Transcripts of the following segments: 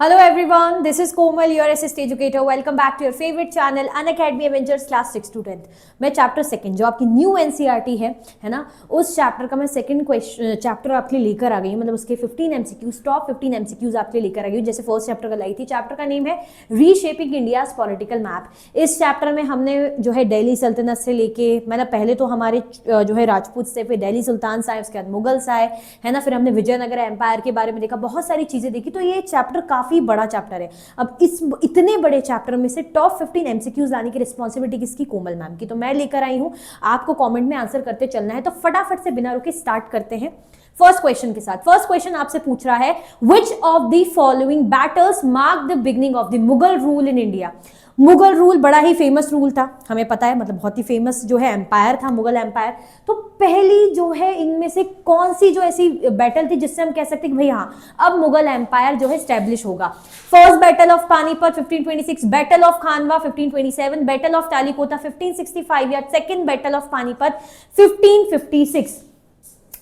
Hello everyone, this is Komal, your assist educator. Welcome back to your favorite channel, Unacademy Avengers class 6 to 10th. मैं chapter second जो आपकी new NCERT है ना, उस chapter का मैं सेकंड क्वेश्चन चैप्टर आपके लिए लेकर आ गई हूँ। मतलब उसके 15 एमसीक्यूज, टॉप 15 एमसीक्यूज आपके लिए लेकर आ गई हूँ। जैसे फर्स्ट चैप्टर का लाई थी, चैप्टर का नेम है रीशेपिंग इंडियाज पॉलिटिकल मैप। इस चैप्टर में हमने जो है दिल्ली सल्तनत से लेके, मतलब पहले तो हमारे जो है राजपूत से, फिर दिल्ली सुल्तान आए, उसके बाद मुगल्स आए, है ना, फिर हमने विजयनगर एम्पायर के बारे में देखा, बहुत सारी चीजें देखी। तो ये चैप्टर काफी बड़ा चैप्टर है। अब इस इतने बड़े चैप्टर में से टॉप 15 एमसीक्यूज लाने की रिस्पांसिबिलिटी किसकी? कोमल मैम की। तो मैं लेकर आई हूं, आपको कमेंट में आंसर करते चलना है। तो फटाफट से बिना रुके स्टार्ट करते हैं फर्स्ट क्वेश्चन के साथ। फर्स्ट क्वेश्चन आपसे पूछ रहा है, which of the following battles mark the beginning of the Mughal rule in India. Mughal rule बड़ा ही फेमस रूल था, हमें पता है, मतलब बहुत ही फेमस जो है एम्पायर था मुगल एम्पायर। तो पहली जो है इनमें से कौन सी जो ऐसी बैटल थी जिससे हम कह सकते हैं कि भाई हाँ, अब मुगल एम्पायर जो है स्टैब्लिश होगा। First battle of Panipat 1526, battle of Khanwa 1527, battle of Talikota 1565 या सेकेंड बैटल ऑफ पानीपत 1556।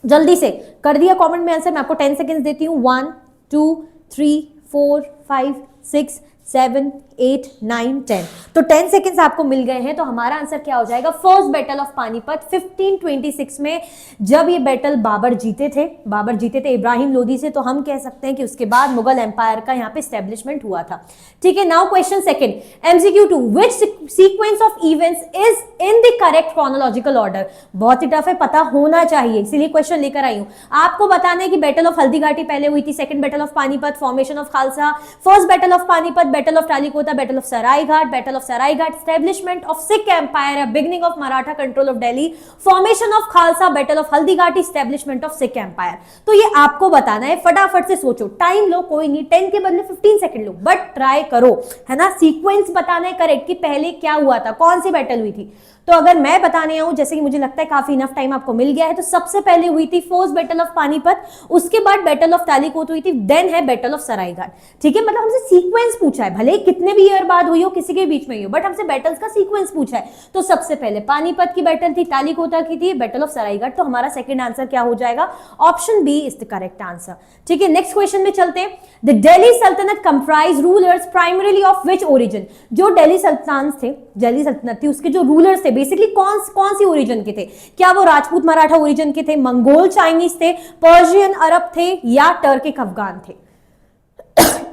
जल्दी से कर दिया कमेंट में आंसर। मैं आपको 10 सेकेंड्स देती हूँ। 1 2 3 4 5 6 7 8 9 10। तो 10 सेकेंड्स आपको मिल गए हैं। तो हमारा आंसर क्या हो जाएगा? फर्स्ट बैटल ऑफ पानीपत 1526 में, जब ये बैटल बाबर जीते थे इब्राहिम लोदी से। तो हम कह सकते हैं कि उसके बाद मुगल एम्पायर का यहाँ पे स्टैब्लिशमेंट हुआ था। ठीक है, now question second, MCQ2, which sequence of events is in the correct chronological order. बहुत ही टफ है, पता होना चाहिए, इसीलिए क्वेश्चन लेकर आई हूं। आपको बताना है कि बैटल ऑफ हल्दी घाटी पहले हुई थी, second battle of Panipat, formation of Khalsa, first battle of Panipat, battle of Talikota, battle of Saraighat, battle of Saraighat, establishment of Sikh empire, beginning of Maratha control of Delhi, formation of Khalsa, battle of Haldi Ghati, establishment of Sikh empire. तो ये आपको बताना है, फटाफट से सोचो, टाइम लो, कोई नहीं, 10 के बदले 15 सेकंड लो, बट ट्राई करो, है ना। सीक्वेंस बताना है करेक्ट कि पहले क्या हुआ था, कौन सी बैटल हुई थी। तो अगर मैं बताने आऊं, जैसे कि मुझे लगता है काफी इनफ टाइम आपको मिल गया है, तो सबसे पहले हुई थी फर्स्ट बैटल ऑफ पानीपत, उसके बाद बैटल ऑफ तालिकोट हुई थी, देन है बैटल ऑफ सरायघाट। ठीक है, मतलब हमसे सीक्वेंस पूछा है, भले कितने भी ईयर बाद हुई हो, किसी के बीच में ही हो, बट हमसे बैटल्स का सीक्वेंस पूछा है। तो सबसे पहले पानीपत की बैटल थी, तालिकोटा की थी, बैटल ऑफ सरायघाट। तो हमारा सेकंड आंसर क्या हो जाएगा? Option B is the correct answer. ठीक है, नेक्स्ट क्वेश्चन में चलते हैं। द दिल्ली सल्तनत comprise rulers primarily of which origin. जो दिल्ली सल्तनत थी, उसके जो रूलर्स थे बेसिकली कौन सी ओरिजिन के थे? क्या वो राजपूत मराठा ओरिजिन के थे, मंगोल चाइनीज थे, पर्शियन अरब थे, या टर्किक अफगान थे?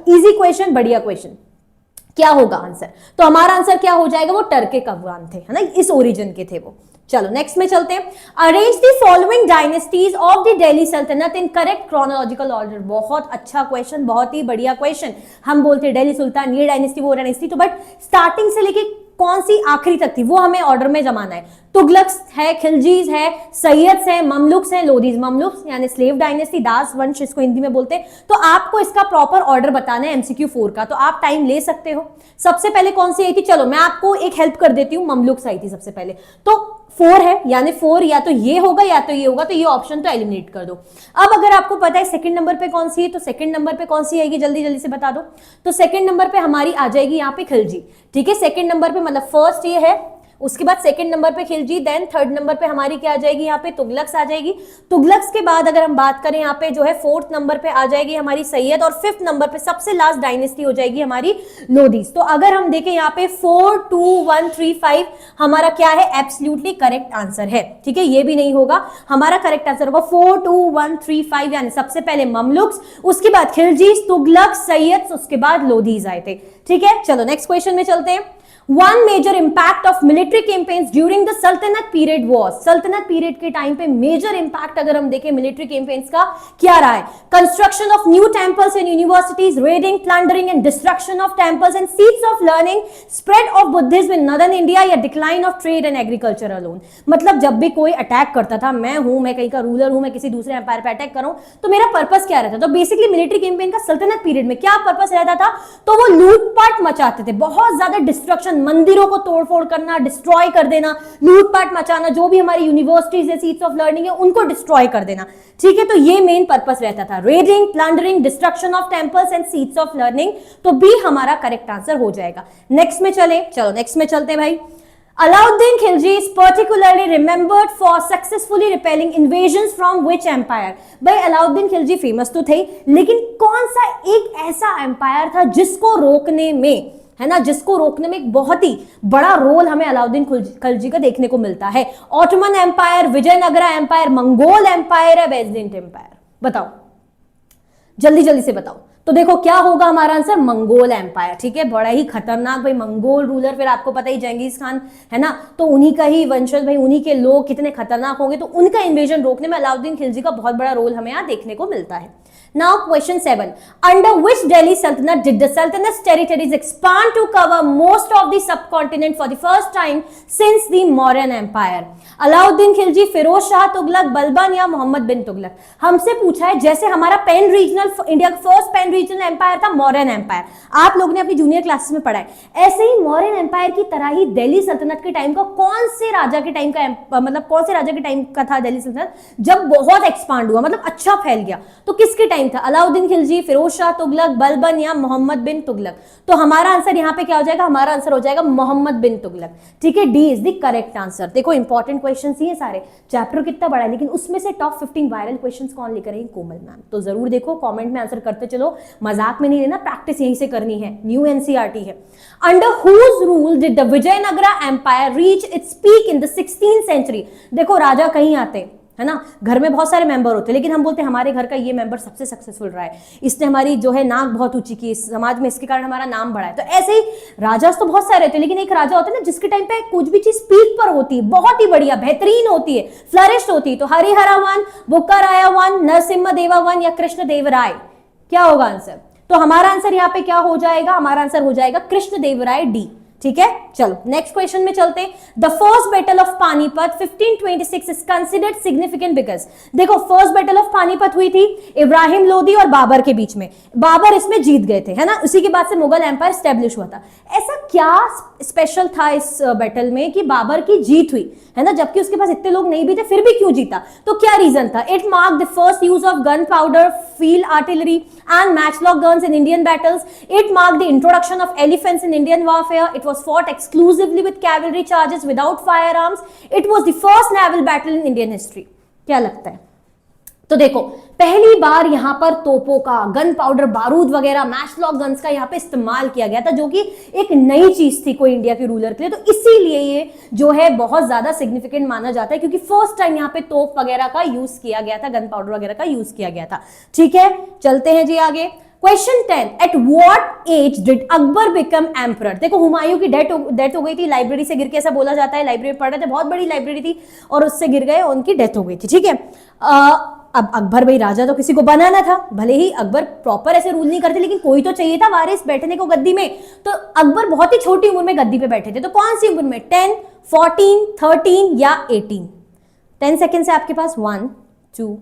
इजी क्वेश्चन, बढ़िया क्वेश्चन। क्या होगा आंसर? तो हमारा आंसर क्या हो जाएगा? वो टर्किक अफगान थे, है ना, इस ओरिजिन के थे वो। चलो नेक्स्ट में चलते हैं। Arrange the following dynasties of the Delhi सल्तनत इन करेक्ट क्रोनोलॉजिकल ऑर्डर। बहुत अच्छा क्वेश्चन, बहुत ही बढ़िया क्वेश्चन। हम बोलते हैं दिल्ली सुल्तान, ये डायनेस्टी, वो डायनेस्टी, तो बट स्टार्टिंग से लेके कौन सी आखिरी तक थी वो हमें ऑर्डर में जमाना है। तुगलक्स है, खिलजीज है, सैयद्स है, ममलुक्स है, लोदीज। ममलुक्स यानी स्लेव डायनेस्टी, दास वंश इसको हिंदी में बोलते हैं। तो आपको इसका प्रॉपर ऑर्डर बताना है MCQ 4 का, तो आप टाइम ले सकते हो। सबसे पहले कौन सी आई थी? चलो मैं आपको एक हेल्प कर देती हूँ, ममलुक्स आई थी सबसे पहले। तो 4 है, यानी 4 या तो ये होगा या तो ये होगा, तो ये ऑप्शन तो एलिमिनेट कर दो। अब अगर आपको पता है सेकंड नंबर पे कौन सी है, तो सेकंड नंबर पे कौन सी आएगी, जल्दी जल्दी से बता दो। तो सेकंड नंबर पे हमारी आ जाएगी यहाँ पे खिलजी। ठीक है, सेकंड नंबर पे, मतलब फर्स्ट ये है, उसके बाद सेकंड नंबर पे खिलजी, देन थर्ड नंबर पे हमारी क्या आ जाएगी, यहाँ पे तुगलक्स आ जाएगी। तुगलक्स के बाद अगर हम बात करें यहाँ पे जो है फोर्थ नंबर पे आ जाएगी हमारी सैयद, और फिफ्थ नंबर पे सबसे लास्ट डायनेस्टी हो जाएगी हमारी लोदीज। तो अगर हम देखें यहाँ पे 4 2 1 3 5 हमारा क्या है? एब्सोल्युटली करेक्ट आंसर है। ठीक है, ये भी नहीं होगा, हमारा करेक्ट आंसर होगा 4 2 1 3 5, यानी सबसे पहले ममलुक्स, उसके बाद खिलजीज, तुगलक्स, सैयद, उसके बाद लोदीज आए थे। ठीक है, चलो नेक्स्ट क्वेश्चन में चलते हैं। One major impact of military campaigns during the सल्तनत पीरियड was। सल्तनत पीरियड के टाइम पे मेजर इंपैक्ट अगर हम देखें मिलिट्री कैंपेन्स का, क्या रहा है? Construction of new temples and universities, raiding, plundering and destruction of temples and seats of learning, spread of Buddhism in northern India, या decline of trade and agriculture alone. मतलब जब भी कोई अटैक करता था, मैं कहीं का रूलर हूं, मैं किसी दूसरे एम्पायर पे अटैक करूं, तो मेरा पर्पस क्या रहता था? तो बेसिकली मिलिट्री कैंपेन का सल्तनत पीरियड में क्या पर्पस रहता था? तो वो लूटपाट मचाते थे, बहुत ज्यादा डिस्ट्रक्शन, मंदिरों को तोड़फोड़ करना, डिस्ट्रॉय कर देना, लूटपाट मचाना, जो भी हमारी यूनिवर्सिटीज है, सीट्स ऑफ लर्निंग है, उनको डिस्ट्रॉय कर देना। ठीक है, तो ये मेन पर्पस रहता था, raiding, plundering, destruction of temples and seats of learning. तो बी हमारा करेक्ट आंसर हो जाएगा। नेक्स्ट में चले, चलो नेक्स्ट में चलते हैं भाई। Alauddin Khilji is particularly remembered for successfully repelling invasions from which empire? भाई अलाउद्दीन खिलजी फेमस तो थे, लेकिन कौन सा एक ऐसा एम्पायर था जिसको रोकने में, है ना, जिसको रोकने में एक बहुत ही बड़ा रोल हमें अलाउद्दीन खिलजी का देखने को मिलता है? Ottoman empire, Vijayanagara empire, Mongol empire है, बैजेंटाइन एम्पायर? बताओ, जल्दी जल्दी से बताओ। तो देखो क्या होगा हमारा आंसर, मंगोल एम्पायर। ठीक है, बड़ा ही खतरनाक भाई मंगोल रूलर, फिर आपको पता ही जेंगिस खान, है ना, तो उन्हीं का ही वंशज भाई, उन्हीं के लोग कितने खतरनाक होंगे, तो उनका इन्वेजन रोकने में अलाउद्दीन खिलजी का बहुत बड़ा रोल हमें यहाँ देखने को मिलता है। Now question 7. Under which Delhi Sultanate did the Sultanate's territories expand to cover most of the subcontinent for the first time since the Mauryan Empire? Alauddin Khilji, Firoz Shah Tughlaq, Balban या मोहम्मद बिन तुगलक? हमसे पूछा है, जैसे हमारा पेन रीजनल, इंडिया का फर्स्ट पेन रीजनल एम्पायर था Mauryan empire, आप लोगों ने अपनी जूनियर क्लासेस में पढ़ा है, ऐसे ही मौर्यन एम्पायर की तरह ही दिल्ली सल्तनत के टाइम का कौन से राजा के टाइम का, मतलब कौन से राजा के टाइम का था दिल्ली सल्तनत जब बहुत एक्सपांड हुआ, मतलब अच्छा फैल गया? तो किसके टाइम था? अलाउद्दीन खिलजी, फिरोज शाह तुगलक, बलबन या मोहम्मद बिन तुगलक? तो हमारा आंसर यहाँ पे क्या हो जाएगा, हमारा आंसर हो जाएगा मोहम्मद बिन तुगलक। ठीक है, D is the correct answer. देखो इंपॉर्टेंट क्वेश्चंस ही है सारे, चैप्टर कितना बड़ा है, लेकिन उसमें से टॉप 15 वायरल क्वेश्चंस कौन लेकर आई? कोमल मैम। तो जरूर देखो, कमेंट में आंसर करते चलो, मजाक में नहीं लेना, प्रैक्टिस यहीं से करनी है, न्यू एनसीईआरटी है। Under whose rule did the Vijayanagara empire reach its peak in the 16th century? देखो राजा कहीं आते, है ना, घर में बहुत सारे मेंबर होते हैं, लेकिन हम बोलते हैं हमारे घर का ये मेंबर सबसे सक्सेसफुल रहा है, इसने हमारी जो है नाक बहुत ऊंची की समाज में, इसके कारण हमारा नाम बढ़ा है। तो ऐसे ही राजा तो बहुत सारे होते हैं, लेकिन एक राजा होता है ना जिसके टाइम पे कुछ भी चीज पीक पर होती है, बहुत ही बढ़िया बेहतरीन होती है, फ्लरिश्ड होती है, तो हरिहरा वन, बुक्काराया वन, नरसिम्हा देवा वन या कृष्ण देव राय? क्या होगा आंसर? तो हमारा आंसर यहाँ पे क्या हो जाएगा, हमारा आंसर हो जाएगा कृष्ण देव राय, डी। ठीक है, चलो नेक्स्ट क्वेश्चन में चलते हैं। The first battle of Panipat 1526 is considered significant because, देखो फर्स्ट बैटल ऑफ पानीपत हुई थी इब्राहिम लोदी और बाबर के बीच में, बाबर इसमें जीत गए थे, है ना, उसी के बाद से मुगल एम्पायर स्टैब्लिश हुआ था। ऐसा क्या स्पेशल था इस बैटल में कि बाबर की जीत हुई, है ना, जबकि उसके पास इतने लोग नहीं भी थे, फिर भी क्यों जीता? तो क्या रीजन था? It mark the first use of gun powder, field artillery and matchlock guns in Indian battles, it mark the introduction of elephants in Indian warfare, it was fought exclusively with cavalry charges without firearms, it was the first naval battle in Indian history। क्या लगता है? तो देखो पहली बार यहां पर तोपों का, गन पाउडर, बारूद वगैरह, मैचलॉक गन्स का यहां पे इस्तेमाल किया गया था, जो कि एक नई चीज थी कोई इंडिया के रूलर के लिए, तो इसीलिए ये जो है बहुत ज्यादा सिग्निफिकेंट माना जाता है, क्योंकि फर्स्ट टाइम यहां पे तोप वगैरह का यूज किया गया था, गन पाउडर वगैरह का यूज किया गया था। ठीक है, चलते हैं जी आगे। Question 10, at what age did Akbar become emperor? देखो हुमायूं की डेथ हो गई थी, लाइब्रेरी से गिर के, ऐसा बोला जाता है, लाइब्रेरी पढ़ रहे थे, बहुत बड़ी लाइब्रेरी थी और उससे गिर गए, उनकी डेथ हो गई थी। ठीक है, अब अकबर भाई राजा तो किसी को बनाना था, भले ही अकबर प्रॉपर ऐसे रूल नहीं करते, लेकिन कोई तो चाहिए था वारिस बैठने को गद्दी में, तो अकबर बहुत ही छोटी उम्र में गद्दी पे बैठे थे, तो कौन सी उम्र में? 10, 14, 13 या 18? 10 सेकेंड से आपके पास 1, 2,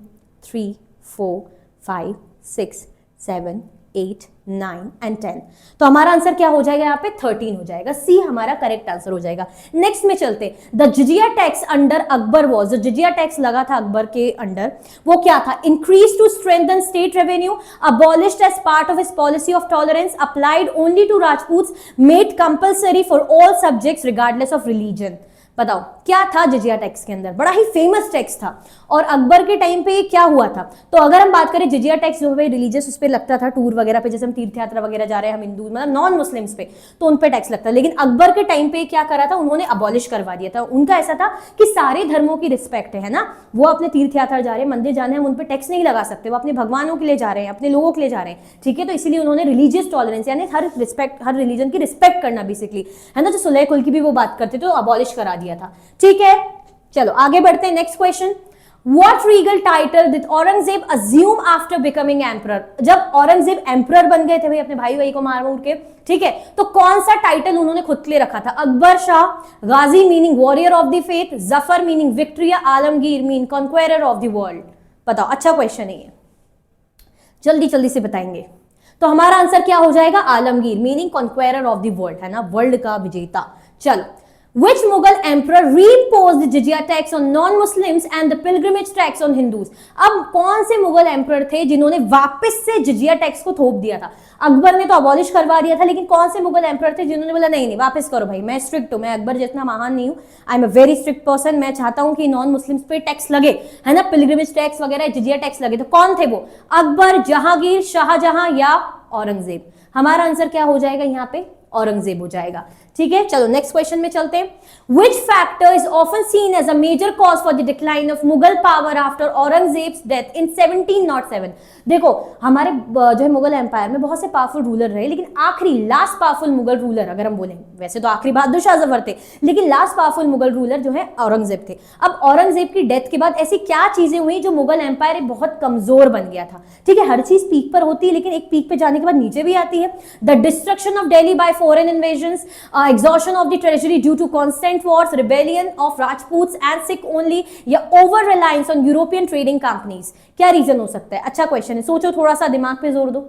3, 4, 5, 6, 7, 8, 9 एंड 10। तो हमारा आंसर क्या हो जाएगा यहाँ पे? 13 हो जाएगा, सी हमारा करेक्ट आंसर हो जाएगा। नेक्स्ट में चलते, द जिजिया टैक्स अंडर अकबर वॉज, जो जिजिया टैक्स लगा था अकबर के अंडर, वो क्या था? Increase to strengthen state revenue, abolished as part of his policy of tolerance, applied only to Rajputs, made compulsory for all subjects regardless of religion. बताओ क्या था जिजिया टैक्स के अंदर? बड़ा ही फेमस टैक्स था, और अकबर के टाइम पे क्या हुआ था? तो अगर हम बात करें जिजिया टैक्स जो है रिलीजियस उस पे लगता था, टूर वगैरह पे, जैसे हम तीर्थ यात्रा वगैरह जा रहे हैं हम हिंदू, मतलब नॉन मुस्लिम्स पे, तो उन पे टैक्स लगता है। लेकिन अकबर के टाइम पे क्या करा था? उन्होंने अबॉलिश करवा दिया था। उनका ऐसा था कि सारे धर्मों की रिस्पेक्ट है ना, वो अपने तीर्थ यात्रा जा रहे हैं, मंदिर जाने, हम उन पे टैक्स नहीं लगा सकते, वो अपने भगवानों के लिए जा रहे हैं, अपने लोगों के लिए जा रहे हैं। ठीक है, तो इसीलिए उन्होंने रिलीजियस टॉलरेंस, यानी हर रिस्पेक्ट, हर रिलीजन की रिस्पेक्ट करना बेसिकली, है ना, जो सुलह कुल की भी वो बात करते थे, तो अबॉलिश करा दिया था। ठीक है, चलो आगे बढ़ते हैं। Next question, What regal title did Aurangzeb assume after becoming emperor? जब औरंगजेब एम्परर बन गए थे भाई, अपने भाई को मार मूर के, ठीक है, तो कौन सा टाइटल उन्होंने खुद के लिए रखा था? Akbar Shah, Ghazi meaning warrior of the faith, Zafar meaning victory, या Alamgir mean conqueror of the world? बताओ, अच्छा क्वेश्चन है ये, जल्दी जल्दी से बताएंगे। तो हमारा आंसर क्या हो जाएगा? Alamgir meaning conqueror of the world, है ना, वर्ल्ड का विजेता। चलो Which Mughal emperor reimposed the jizya tax on non-Muslims and the pilgrimage tax on Hindus? अब कौन से मुगल एम्परर थे जिन्होंने वापस से जिजिया टैक्स को थोप दिया था? अकबर ने तो अबॉलिश करवा दिया था, लेकिन कौन से मुगल एम्परर थे जिन्होंने बोला नहीं नहीं वापस करो भाई, मैं स्ट्रिक्ट हूं, मैं अकबर जितना महान नहीं हूं, I am a very strict person, मैं चाहता हूं कि नॉन मुस्लिम्स पे टैक्स लगे, है ना, पिलग्रिमेज टैक्स वगैरह, जिजिया टैक्स लगे। तो कौन थे वो? अकबर, जहांगीर, शाहजहां या औरंगजेब? हमारा आंसर क्या हो जाएगा यहाँ पे? औरंगजेब हो जाएगा। ठीक है, चलो नेक्स्ट क्वेश्चन में चलते हैं। Which factor is often seen as a major cause for the decline of Mughal power after Aurangzeb's death in 1707? देखो हमारे जो है मुगल एम्पायर में बहुत से पावरफुल रूलर रहे, लेकिन आखिरी लास्ट पावरफुल मुगल रूलर अगर हम बोलें, वैसे तो आखिरी बहादुर शाह जफर थे, लेकिन लास्ट पावरफुल मुगल रूलर जो है औरंगजेब थे। अब औरंगजेब की डेथ के बाद ऐसी क्या चीजें हुई जो मुगल एम्पायर बहुत कमजोर बन गया था? ठीक है, हर चीज पीक पर होती है, लेकिन एक पीक पे जाने के बाद नीचे भी आती है। The destruction of Delhi bye foreign invasions, exhaustion of the treasury due to constant wars, rebellion of Rajputs and Sikh only, या over reliance on European trading companies? क्या रीजन हो सकता है? अच्छा क्वेश्चन है, सोचो थोड़ा सा, दिमाग पे जोर दो।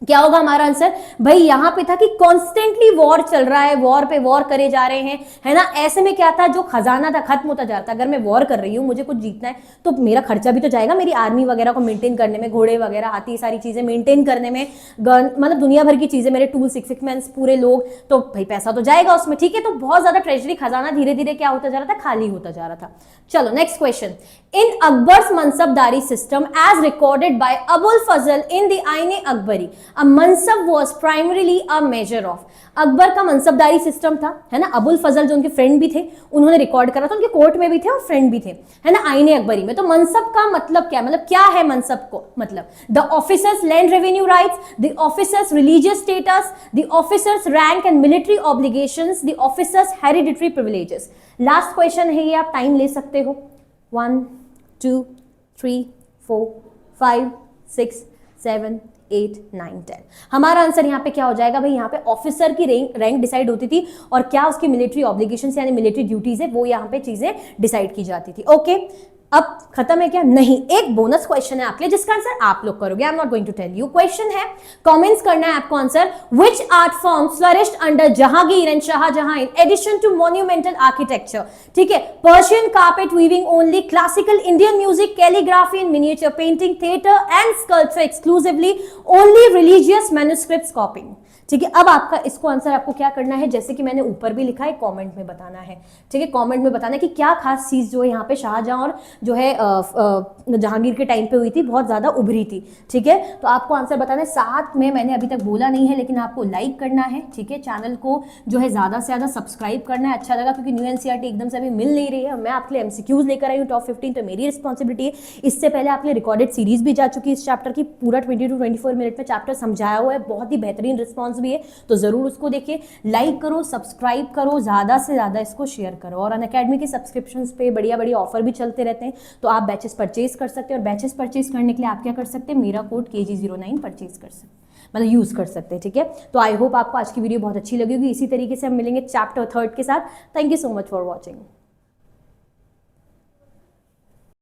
क्या होगा हमारा आंसर? भाई यहां पे था कि कॉन्स्टेंटली वॉर चल रहा है, वॉर पे वॉर करे जा रहे हैं, है ना। ऐसे में क्या था, जो खजाना था खत्म होता जा रहा था। अगर मैं वॉर कर रही हूँ, मुझे कुछ जीतना है, तो मेरा खर्चा भी तो जाएगा मेरी आर्मी वगैरह को मेंटेन करने में, घोड़े वगैरह, हाथी, सारी चीजें मेंटेन करने में, गन, मतलब दुनिया भर की चीजें, मेरे टूल्स, इक्विपमेंट्स, पूरे लोग, तो भाई पैसा तो जाएगा उसमें। ठीक है, तो बहुत ज्यादा ट्रेजरी खजाना धीरे धीरे क्या होता जा रहा था, खाली होता जा रहा था। चलो next question. In Akbar's mansabdari system as recorded by Abul Fazl in the Ain-i Akbari, a मनसब was primarily a measure of। Akbar का मनसबदारी सिस्टम था, है ना। अबुल फजल जो उनके फ्रेंड भी थे, उन्होंने रिकॉर्ड करा था, उनके कोर्ट में भी थे और फ्रेंड भी थे, है ना, आईने अकबरी में। तो मनसब का मतलब क्या, मतलब क्या है मनसब को? मतलब the officers land revenue rights, the officers religious status, the officers rank and military obligations, the officers hereditary privileges. Last question है ये, आप टाइम ले सकते हो। 1 2 3 4 5 6 7 8 9 10। हमारा आंसर यहाँ पे क्या हो जाएगा भाई? यहाँ पे ऑफिसर की रैंक डिसाइड होती थी, और क्या उसकी मिलिट्री ऑब्लिगेशंस यानी मिलिट्री ड्यूटीज है, वो यहाँ पे चीजें डिसाइड की जाती थी। ओके, अब खत्म है क्या? नहीं, एक बोनस क्वेश्चन है आपके लिए जिसका आंसर आप लोग करोगे। I am not going to tell you. Question है, कमेंट्स करना है आपको answer. Which art form flourished under Jahangir and Shah Jahan in addition to monumental architecture? ठीक है, Persian carpet weaving only, classical Indian music, calligraphy and miniature painting, theatre and sculpture exclusively, only religious manuscripts copying. ठीक है, अब आपका इसको answer आपको क्या करना है, जैसे कि मैंने ऊपर भी लिखा है, कमेंट में बताना है। ठीक है, कमेंट में बताना है कि क्या खास चीज जो है यहाँ पे शाहजहां और जो है जहांगीर के टाइम पे हुई थी, बहुत ज्यादा उभरी थी। ठीक है, तो आपको आंसर बताना है। साथ में मैंने अभी तक बोला नहीं है, लेकिन आपको लाइक करना है। ठीक है, चैनल को जो है ज्यादा से ज्यादा सब्सक्राइब करना है। अच्छा लगा, क्योंकि न्यू एनसीईआरटी एकदम से अभी मिल नहीं रही है, मैं आपके लिए एमसीक्यूज लेकर आई हूँ टॉप 15, तो मेरी रिस्पॉन्सिबिलिटी है। इससे पहले आपके लिए रिकॉर्डेड सीरीज भी जा चुकी है इस चैप्टर की, पूरा 20 to 24 मिनट में चैप्टर समझाया हुआ है, बहुत ही बेहतरीन रिस्पॉन्स भी है, तो जरूर उसको देखिए। लाइक करो, सब्सक्राइब करो, ज्यादा से ज्यादा इसको शेयर करो। और अनअकैडमी के सब्सक्रिप्शंस पे बढ़िया बढ़िया ऑफर भी चलते रहते हैं, तो आप बैचेस परचेज कर सकते हैं। और बैचेस परचेज करने के लिए आप क्या कर सकते हैं, मेरा कोड KG09 परचेज कर सकते हैं, मतलब यूज कर सकते हैं। ठीक है, तो आई होप आपको आज की वीडियो बहुत अच्छी लगी होगी। इसी तरीके से हम मिलेंगे चैप्टर 3 के साथ। Thank you so much for watching.